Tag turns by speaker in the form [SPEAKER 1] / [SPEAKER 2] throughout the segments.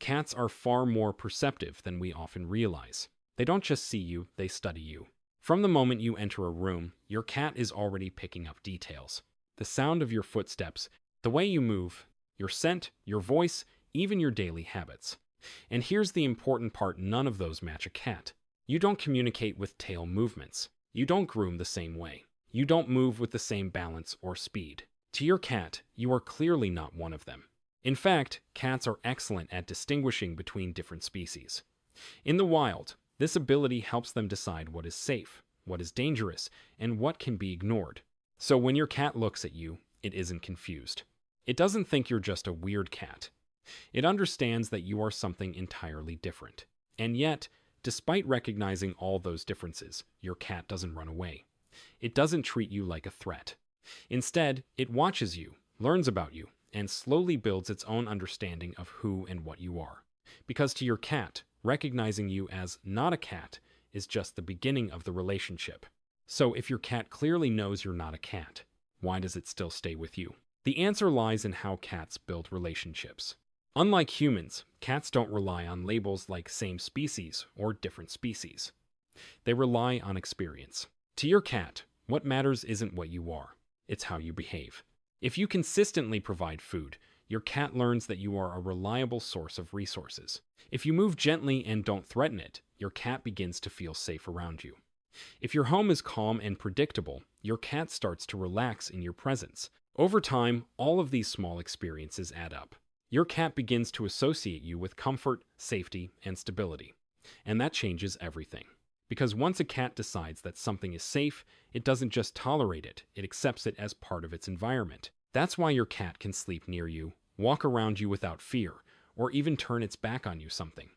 [SPEAKER 1] Cats are far more perceptive than we often realize. They don't just see you, they study you. From the moment you enter a room, your cat is already picking up details. The sound of your footsteps, the way you move, your scent, your voice, even your daily habits. And here's the important part, none of those match a cat. You don't communicate with tail movements. You don't groom the same way. You don't move with the same balance or speed. To your cat, you are clearly not one of them. In fact, cats are excellent at distinguishing between different species. In the wild, this ability helps them decide what is safe, what is dangerous, and what can be ignored. So when your cat looks at you, it isn't confused. It doesn't think you're just a weird cat. It understands that you are something entirely different. And yet, despite recognizing all those differences, your cat doesn't run away. It doesn't treat you like a threat. Instead, it watches you, learns about you, and slowly builds its own understanding of who and what you are. Because to your cat, recognizing you as not a cat is just the beginning of the relationship. So if your cat clearly knows you're not a cat, why does it still stay with you? The answer lies in how cats build relationships. Unlike humans, cats don't rely on labels like same species or different species. They rely on experience. To your cat, what matters isn't what you are, it's how you behave. If you consistently provide food, your cat learns that you are a reliable source of resources. If you move gently and don't threaten it, your cat begins to feel safe around you. If your home is calm and predictable, your cat starts to relax in your presence. Over time, all of these small experiences add up. Your cat begins to associate you with comfort, safety, and stability. And that changes everything. Because once a cat decides that something is safe, it doesn't just tolerate it, it accepts it as part of its environment. That's why your cat can sleep near you, walk around you without fear, or even turn its back on you something.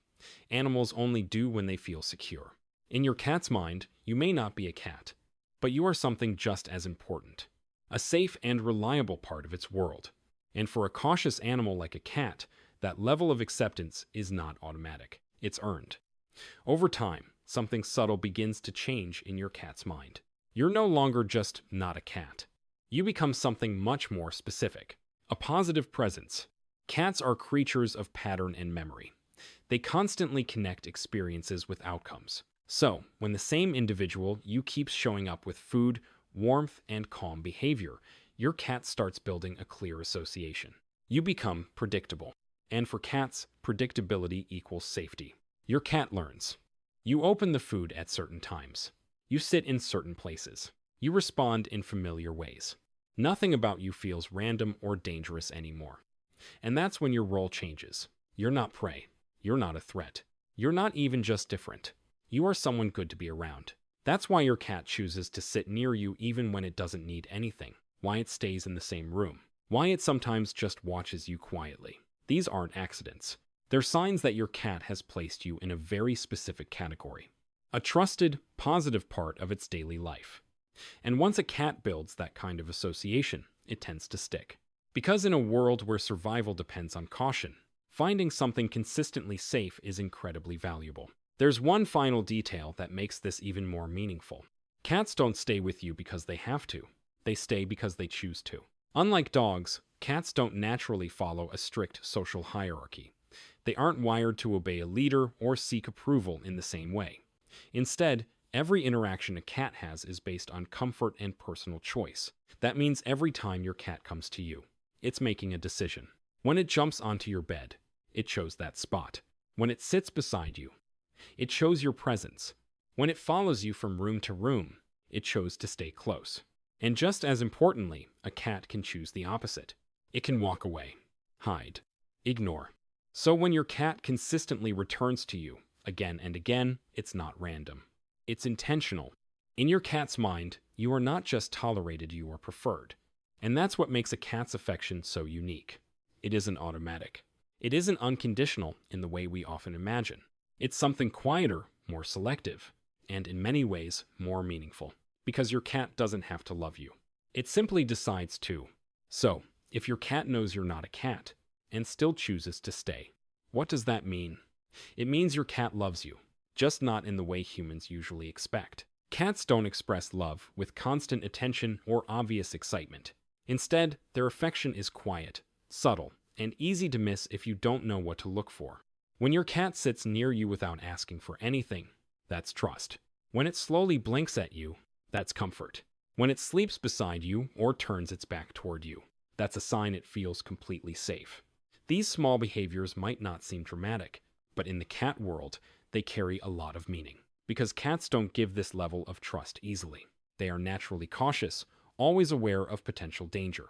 [SPEAKER 1] Animals only do when they feel secure. In your cat's mind, you may not be a cat, but you are something just as important. A safe and reliable part of its world. And for a cautious animal like a cat, that level of acceptance is not automatic. It's earned. Over time, something subtle begins to change in your cat's mind. You're no longer just not a cat. You become something much more specific. A positive presence. Cats are creatures of pattern and memory. They constantly connect experiences with outcomes. So, when the same individual you keeps showing up with food, warmth, and calm behavior, your cat starts building a clear association. You become predictable. And for cats, predictability equals safety. Your cat learns. You open the food at certain times. You sit in certain places. You respond in familiar ways. Nothing about you feels random or dangerous anymore. And that's when your role changes. You're not prey. You're not a threat. You're not even just different. You are someone good to be around. That's why your cat chooses to sit near you even when it doesn't need anything. Why it stays in the same room. Why it sometimes just watches you quietly. These aren't accidents. They're signs that your cat has placed you in a very specific category. A trusted, positive part of its daily life. And once a cat builds that kind of association, it tends to stick. Because in a world where survival depends on caution, finding something consistently safe is incredibly valuable. There's one final detail that makes this even more meaningful. Cats don't stay with you because they have to. They stay because they choose to. Unlike dogs, cats don't naturally follow a strict social hierarchy. They aren't wired to obey a leader or seek approval in the same way. Instead, every interaction a cat has is based on comfort and personal choice. That means every time your cat comes to you, it's making a decision. When it jumps onto your bed, it chose that spot. When it sits beside you, it chose your presence. When it follows you from room to room, it chose to stay close. And just as importantly, a cat can choose the opposite. It can walk away, hide, ignore. So when your cat consistently returns to you, again and again, it's not random. It's intentional. In your cat's mind, you are not just tolerated, you are preferred. And that's what makes a cat's affection so unique. It isn't automatic. It isn't unconditional in the way we often imagine. It's something quieter, more selective, and in many ways, more meaningful. Because your cat doesn't have to love you. It simply decides to. So, if your cat knows you're not a cat, and still chooses to stay, what does that mean? It means your cat loves you, just not in the way humans usually expect. Cats don't express love with constant attention or obvious excitement. Instead, their affection is quiet, subtle, and easy to miss if you don't know what to look for. When your cat sits near you without asking for anything, that's trust. When it slowly blinks at you, that's comfort. When it sleeps beside you or turns its back toward you, that's a sign it feels completely safe. These small behaviors might not seem dramatic, but in the cat world, they carry a lot of meaning. Because cats don't give this level of trust easily. They are naturally cautious, always aware of potential danger.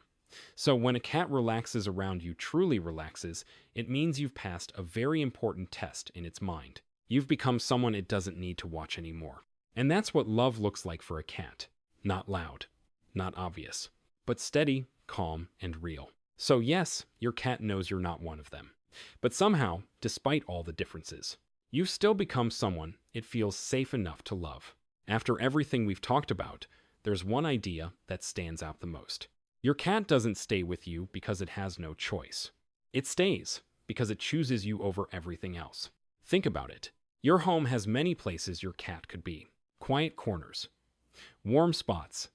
[SPEAKER 1] So when a cat relaxes around you, truly relaxes, it means you've passed a very important test in its mind. You've become someone it doesn't need to watch anymore. And that's what love looks like for a cat. Not loud, not obvious, but steady, calm, and real. So yes, your cat knows you're not one of them. But somehow, despite all the differences, you've still become someone it feels safe enough to love. After everything we've talked about, there's one idea that stands out the most. Your cat doesn't stay with you because it has no choice. It stays because it chooses you over everything else. Think about it. Your home has many places your cat could be. Quiet corners, warm spots,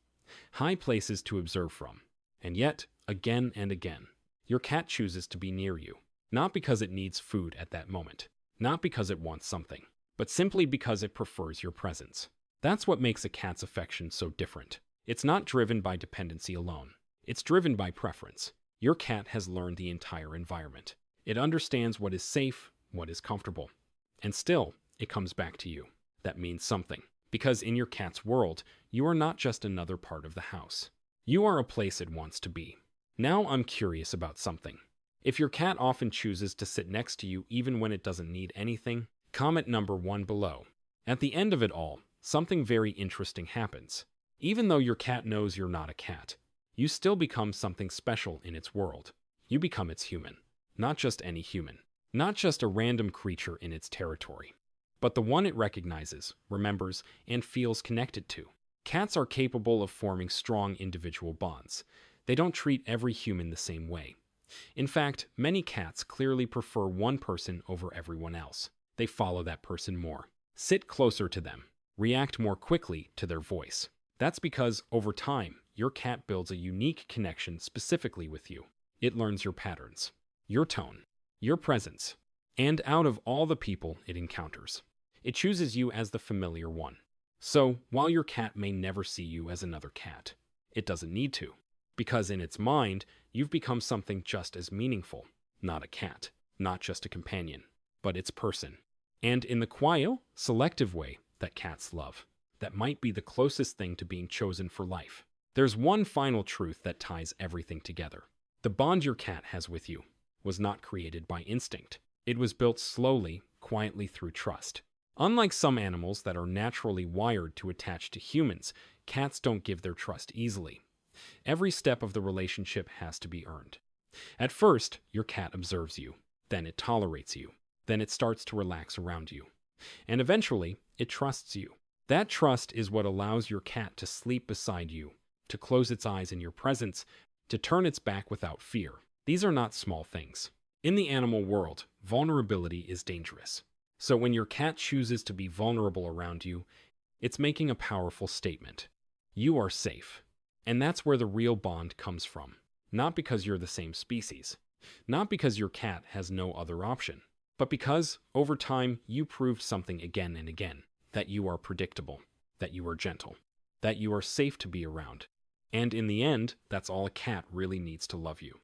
[SPEAKER 1] high places to observe from. And yet, again and again, your cat chooses to be near you. Not because it needs food at that moment, not because it wants something, but simply because it prefers your presence. That's what makes a cat's affection so different. It's not driven by dependency alone. It's driven by preference. Your cat has learned the entire environment. It understands what is safe, what is comfortable. And still, it comes back to you. That means something. Because in your cat's world, you are not just another part of the house. You are a place it wants to be. Now I'm curious about something. If your cat often chooses to sit next to you even when it doesn't need anything, comment number 1 below. At the end of it all, something very interesting happens. Even though your cat knows you're not a cat, you still become something special in its world. You become its human. Not just any human. Not just a random creature in its territory, but the one it recognizes, remembers, and feels connected to. Cats are capable of forming strong individual bonds. They don't treat every human the same way. In fact, many cats clearly prefer one person over everyone else. They follow that person more, sit closer to them, react more quickly to their voice. That's because, over time, your cat builds a unique connection specifically with you. It learns your patterns, your tone, your presence, and out of all the people it encounters, it chooses you as the familiar one. So, while your cat may never see you as another cat, it doesn't need to. Because in its mind, you've become something just as meaningful. Not a cat, not just a companion, but its person. And in the quiet, selective way that cats love, that might be the closest thing to being chosen for life. There's one final truth that ties everything together. The bond your cat has with you was not created by instinct. It was built slowly, quietly through trust. Unlike some animals that are naturally wired to attach to humans, cats don't give their trust easily. Every step of the relationship has to be earned. At first, your cat observes you. Then it tolerates you. Then it starts to relax around you. And eventually, it trusts you. That trust is what allows your cat to sleep beside you, to close its eyes in your presence, to turn its back without fear. These are not small things. In the animal world, vulnerability is dangerous. So when your cat chooses to be vulnerable around you, it's making a powerful statement. You are safe. And that's where the real bond comes from. Not because you're the same species. Not because your cat has no other option. But because, over time, you proved something again and again. That you are predictable. That you are gentle. That you are safe to be around. And in the end, that's all a cat really needs to love you.